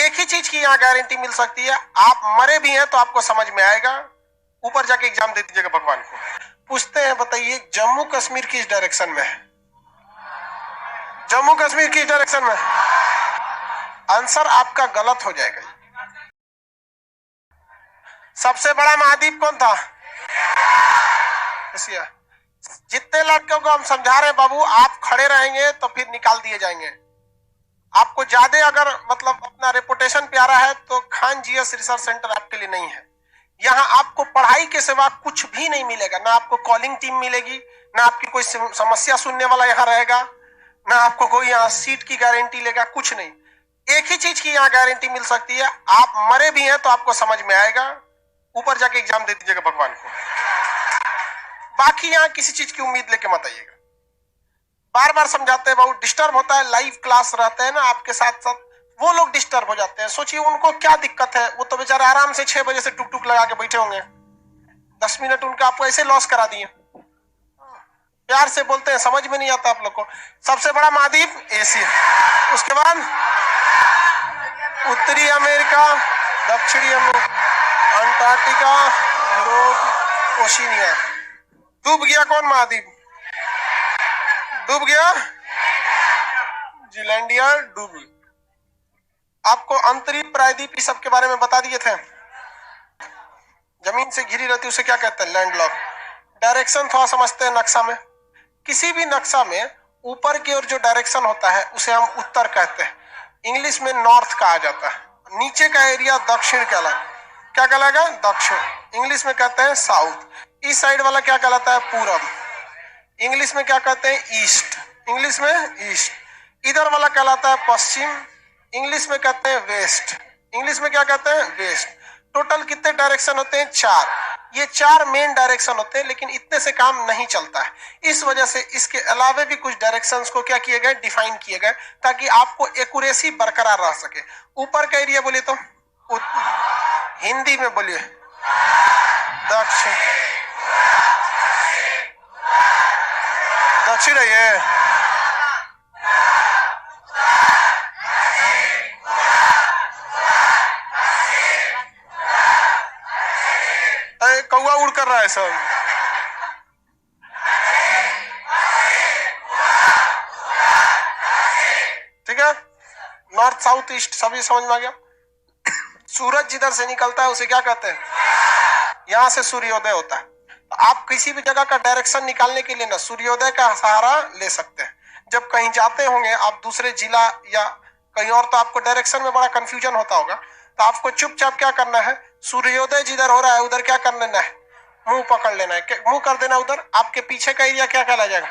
एक ही चीज की यहाँ गारंटी मिल सकती है, आप मरे भी हैं तो आपको समझ में आएगा, ऊपर जाके एग्जाम दे दीजिएगा भगवान को। पूछते हैं, बताइए जम्मू कश्मीर किस डायरेक्शन में है? जम्मू कश्मीर किस डायरेक्शन में? आंसर आपका गलत हो जाएगा। सबसे बड़ा महाद्वीप कौन था? एशिया। जितने लड़कों को हम समझा रहे हैं बाबू, आप खड़े रहेंगे तो फिर निकाल दिए जाएंगे। आपको ज्यादा अगर मतलब अपना रेपुटेशन प्यारा है तो खान जीएस रिसर्च सेंटर आपके लिए नहीं है। यहाँ आपको पढ़ाई के सिवा कुछ भी नहीं मिलेगा, ना आपको कॉलिंग टीम मिलेगी, ना आपकी कोई समस्या सुनने वाला यहाँ रहेगा, ना आपको कोई यहाँ सीट की गारंटी लेगा, कुछ नहीं। एक ही चीज की यहाँ गारंटी मिल सकती है, आप मरे भी हैं तो आपको समझ में आएगा, ऊपर जाके एग्जाम दे दीजिएगा भगवान को। बाकी यहाँ किसी चीज की उम्मीद लेके मत आइएगा। बार बार समझाते हैं, बहुत डिस्टर्ब होता है, लाइव क्लास रहते हैं ना आपके साथ साथ, वो लोग डिस्टर्ब हो जाते हैं। सोचिए उनको क्या दिक्कत है, वो तो बेचारे आराम से 6 बजे से टुक टुक लगा के बैठे होंगे, 10 मिनट उनका आपको ऐसे लॉस करा दिए। प्यार से बोलते हैं, समझ में नहीं आता आप लोग को। सबसे बड़ा महाद्वीप एशिया, उसके बाद उत्तरी अमेरिका, दक्षिणी अमेरिका, अंटार्कटिका, यूरोप, ओशिनिया। डूब गया कौन महाद्वीप? डूब गया जीलैंडिया, डूब गया। आपको अंतरिक्ष प्रायद्वीप इस सब के बारे में बता दिए थे। जमीन से घिरी रहती है उसे क्या कहते हैं? लैंडलॉक। डायरेक्शन थोड़ा समझते हैं नक्शा में। किसी भी नक्शा में ऊपर की ओर जो डायरेक्शन होता है उसे हम उत्तर कहते हैं, इंग्लिश में नॉर्थ कहा जाता है। नीचे का एरिया दक्षिण कहलाता है। क्या कहलाएगा? दक्षिण। इंग्लिश में कहते हैं साउथ। इस साइड वाला क्या कहलाता है? पूरब। इंग्लिश में क्या कहते हैं? ईस्ट। इंग्लिश में ईस्ट। इधर वाला कहलाता है पश्चिम। इंग्लिश में कहते हैं वेस्ट। इंग्लिश में क्या कहते हैं? वेस्ट। टोटल कितने डायरेक्शन होते हैं? 4। ये 4 मेन डायरेक्शन होते हैं, लेकिन इतने से काम नहीं चलता है। इस वजह से इसके अलावे भी कुछ डायरेक्शंस को क्या किए गए? डिफाइन किए गए, ताकि आपको एक्यूरेसी बरकरार रह सके। ऊपर का एरिया बोलिए तो हिंदी में बोलिए। दक्षिण। दक्षिण है ये। कौवा उड़ कर रहा है सब। ठीक है, नॉर्थ साउथ ईस्ट सभी समझ में आ गया। सूरज जिधर से निकलता है उसे क्या कहते हैं? यहां से सूर्योदय होता है। तो आप किसी भी जगह का डायरेक्शन निकालने के लिए ना सूर्योदय का सहारा ले सकते हैं। जब कहीं जाते होंगे आप दूसरे जिला या कहीं और, तो आपको डायरेक्शन में बड़ा कंफ्यूजन होता होगा। तो आपको चुपचाप क्या करना है, सूर्योदय जिधर हो रहा है उधर क्या कर लेना है? मुंह पकड़ लेना है, मुंह कर देना उधर। आपके पीछे का एरिया क्या कहला जाएगा?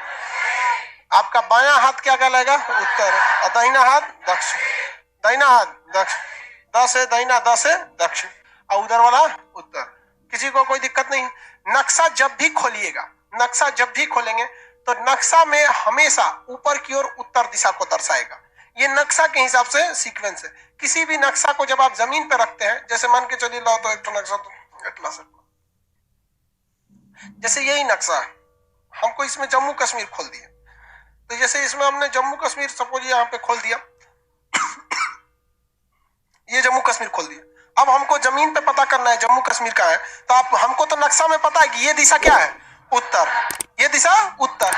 आपका बायां हाथ क्या कहलाएगा? उत्तर। और दाहिना हाथ दक्षिण। दाहिना हाथ दक्षिण, 10 है दाहिना, 10 है दक्षिण, और उधर वाला उत्तर। किसी को कोई दिक्कत नहीं। नक्शा जब भी खोलिएगा, नक्शा जब भी खोलेंगे तो नक्शा में हमेशा ऊपर की ओर उत्तर दिशा को दर्शाएगा। ये नक्शा के हिसाब से सीक्वेंस है। किसी भी नक्शा को जब आप जमीन पे रखते हैं, जैसे मान के चलिए लो तो एक तो नक्शा तो जैसे यही नक्शा है, हमको इसमें जम्मू कश्मीर खोल दिया, तो जैसे इसमें हमने जम्मू कश्मीर सपोज यहाँ पे खोल दिया, ये जम्मू कश्मीर खोल दिया। अब हमको जमीन पे पता करना है जम्मू कश्मीर का है, तो आप हमको तो नक्शा में पता है कि ये दिशा क्या है? उत्तर। ये दिशा उत्तर।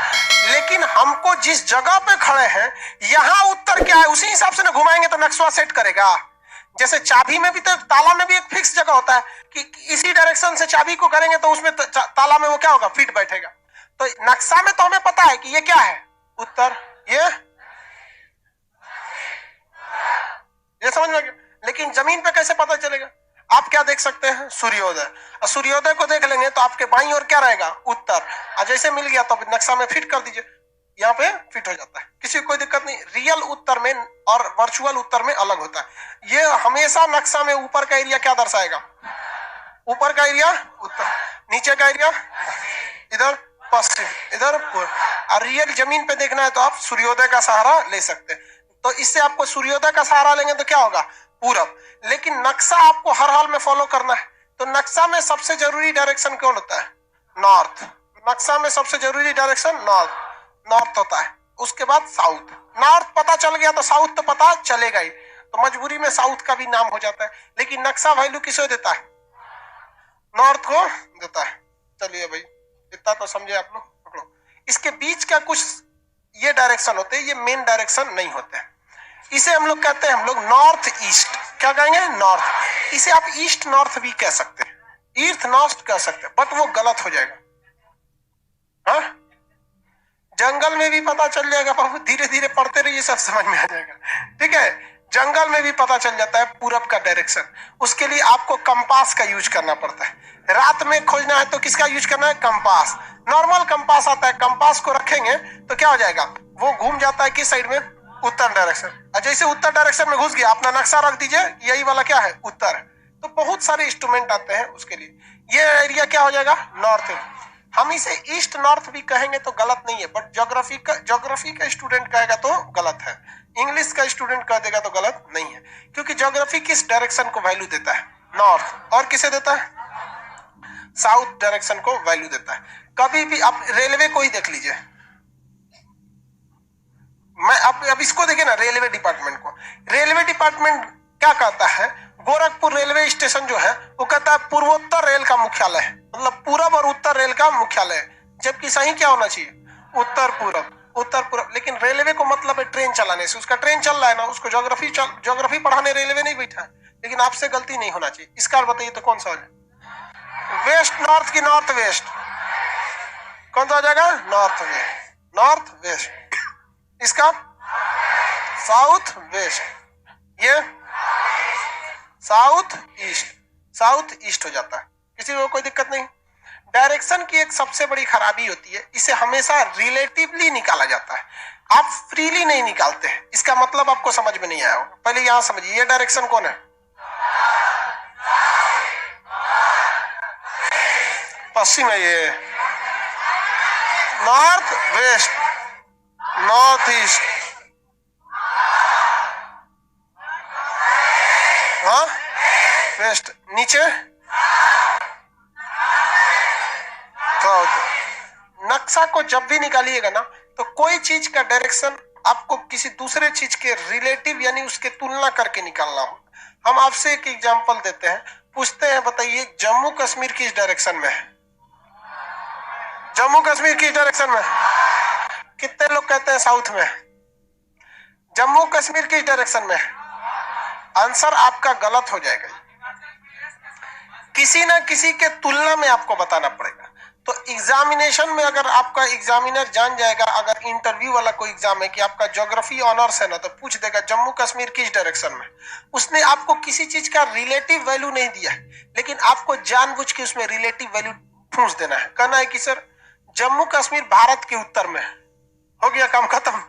लेकिन हमको जिस जगह पे खड़े हैं यहाँ उत्तर क्या है, उसी हिसाब से ना घुमाएंगे तो नक्शा सेट करेगा। जैसे चाबी में भी तो ताला में भी एक फिक्स जगह होता है कि इसी डायरेक्शन से चाबी को करेंगे तो उसमें ताला में वो क्या होगा? फिट बैठेगा। तो नक्शा में तो हमें पता है कि ये क्या है? उत्तर। ये समझ में गया। लेकिन जमीन पे कैसे पता चलेगा? आप क्या देख सकते हैं? सूर्योदय। और सूर्योदय को देख लेंगे तो आपके बाईं ओर क्या रहेगा? उत्तर। और जैसे मिल गया तो नक्शा में फिट कर दीजिए, यहाँ पे फिट हो जाता है, किसी को कोई दिक्कत नहीं। रियल उत्तर में और वर्चुअल उत्तर में अलग होता है। ये हमेशा नक्शा में ऊपर का एरिया क्या दर्शाएगा? ऊपर का एरिया उत्तर, नीचे का एरिया इधर पश्चिम, इधर पूर्व। और रियल जमीन पे देखना है तो आप सूर्योदय का सहारा ले सकते हैं। तो इससे आपको सूर्योदय का सहारा लेंगे तो क्या होगा? पूरब। लेकिन नक्शा आपको हर हाल में फॉलो करना है, तो नक्शा में सबसे जरूरी डायरेक्शन कौन होता है? नॉर्थ। नक्शा में सबसे जरूरी डायरेक्शन नॉर्थ होता है। उसके बाद साउथ। नॉर्थ पता चल गया तो साउथ तो पता चलेगा ही। तो मजबूरी में साउथ का भी नाम हो जाता है, लेकिन नक्शा वैल्यू किसे देता है? नॉर्थ को देता है। चलिए भाई, इतना तो समझे आप लोग, पकड़ो। इसके बीच का कुछ ये डायरेक्शन होते हैं, ये मेन डायरेक्शन नहीं होते हैं। इसे हम लोग कहते हैं, हम लोग नॉर्थ ईस्ट, क्या कहेंगे? नॉर्थ। इसे आप ईस्ट नॉर्थ भी कह सकते हैं, ईस्ट नॉर्थ कह सकते हैं, बट वो गलत हो जाएगा। हाँ, जंगल में भी पता चल जाएगा, पर धीरे धीरे पढ़ते रहिए, सब समझ में आ जाएगा। ठीक है, जंगल में भी पता चल जाता है पूरब का डायरेक्शन। उसके लिए आपको कंपास का यूज करना पड़ता है। रात में खोजना है तो किसका यूज करना है? कंपास। नॉर्मल कंपास आता है, कंपास को रखेंगे तो क्या हो जाएगा? वो घूम जाता है किस साइड में? उत्तर डायरेक्शन। जैसे उत्तर डायरेक्शन में घुस गया, अपना नक्शा रख दीजिए, यही वाला क्या है? उत्तर। तो बहुत सारे इंस्ट्रूमेंट आते हैं उसके लिए। ये एरिया क्या हो जाएगा? नॉर्थ। हम इसे ईस्ट नॉर्थ भी कहेंगे तो गलत नहीं है, बट ज्योग्राफी का स्टूडेंट कहेगा तो गलत है, इंग्लिश का स्टूडेंट कह देगा तो गलत नहीं है, क्योंकि ज्योग्राफी किस डायरेक्शन को वैल्यू देता है? नॉर्थ। और किसे देता है? साउथ डायरेक्शन को वैल्यू देता है। कभी भी आप रेलवे को ही देख लीजिए, मैं अब इसको देखिए ना, रेलवे डिपार्टमेंट को। रेलवे डिपार्टमेंट क्या कहता है? गोरखपुर रेलवे स्टेशन जो है वो कहता है पूर्वोत्तर रेल का मुख्यालय है, मतलब पूरब और उत्तर रेल का मुख्यालय है, जबकि सही क्या होना चाहिए? उत्तर पूरब, उत्तर पूरब। लेकिन रेलवे को मतलब है ट्रेन चलाने से, उसका ट्रेन चल रहा है ना, उसको ज्योग्राफी पढ़ाने रेलवे नहीं बैठा है। लेकिन आपसे गलती नहीं होना चाहिए। इसका बताइए तो कौन सा हो जाए? वेस्ट नॉर्थ की नॉर्थ वेस्ट? कौन सा हो जाएगा? North west. North west. इसका साउथ वेस्ट, ये साउथ ईस्ट। साउथ ईस्ट हो जाता है, किसी को कोई दिक्कत नहीं। डायरेक्शन की एक सबसे बड़ी खराबी होती है, इसे हमेशा रिलेटिवली निकाला जाता है, आप फ्रीली नहीं निकालते हैं। इसका मतलब आपको समझ में नहीं आया होगा। पहले यहां समझिए, ये डायरेक्शन कौन है? पश्चिम है, ये नॉर्थ वेस्ट, नॉर्थ ईस्ट। हाँ, वेस्ट। नीचे साउथ। नक्शा को जब भी निकालिएगा ना, तो कोई चीज का डायरेक्शन आपको किसी दूसरे चीज के रिलेटिव यानी उसके तुलना करके निकालना हो। हम आपसे एक एग्जांपल देते हैं, पूछते हैं बताइए जम्मू कश्मीर किस डायरेक्शन में है? जम्मू कश्मीर किस डायरेक्शन में? कितने लोग कहते हैं साउथ में? जम्मू कश्मीर किस डायरेक्शन में? आंसर आपका गलत हो जाएगा। किसी ना किसी के तुलना में आपको बताना पड़ेगा। तो एग्जामिनेशन में अगर आपका एग्जामिनर जान जाएगा, अगर इंटरव्यू वाला कोई एग्जाम है कि आपका ज्योग्राफी ऑनर्स है ना, तो पूछ देगा जम्मू कश्मीर किस डायरेक्शन में। उसने आपको किसी चीज का रिलेटिव वैल्यू नहीं दिया, लेकिन आपको जानबूझ के उसमें रिलेटिव वैल्यू ठूंस देना है। कहना है कि सर जम्मू कश्मीर भारत के उत्तर में, हो गया काम खत्म।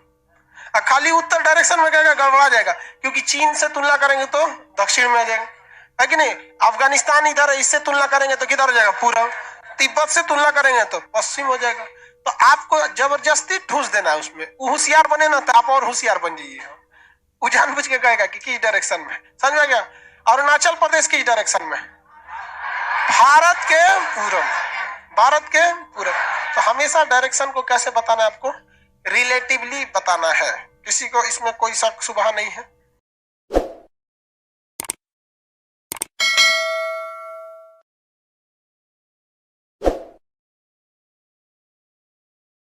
खाली उत्तर डायरेक्शन में कहेगा गड़बड़ा जाएगा, क्योंकि चीन से तुलना करेंगे तो दक्षिण में आ जाएगा, है कि नहीं? अफगानिस्तान इधर है, इससे तुलना करेंगे तो किधर हो जाएगा? पूरब। तिब्बत से तुलना करेंगे तो पश्चिम हो जाएगा। तो आपको जबरदस्ती ठूस देना है उसमें। वो होशियार बने ना तो आप और होशियार बन जाइए। वो जानबूझ के कहेगा कि किस डायरेक्शन में। समझ में गया? अरुणाचल प्रदेश किस डायरेक्शन में? भारत के पूरब, भारत के पूरब। तो हमेशा डायरेक्शन को कैसे बताना है आपको? रिलेटिवली बताना है। किसी को इसमें कोई शक शुबहा नहीं है।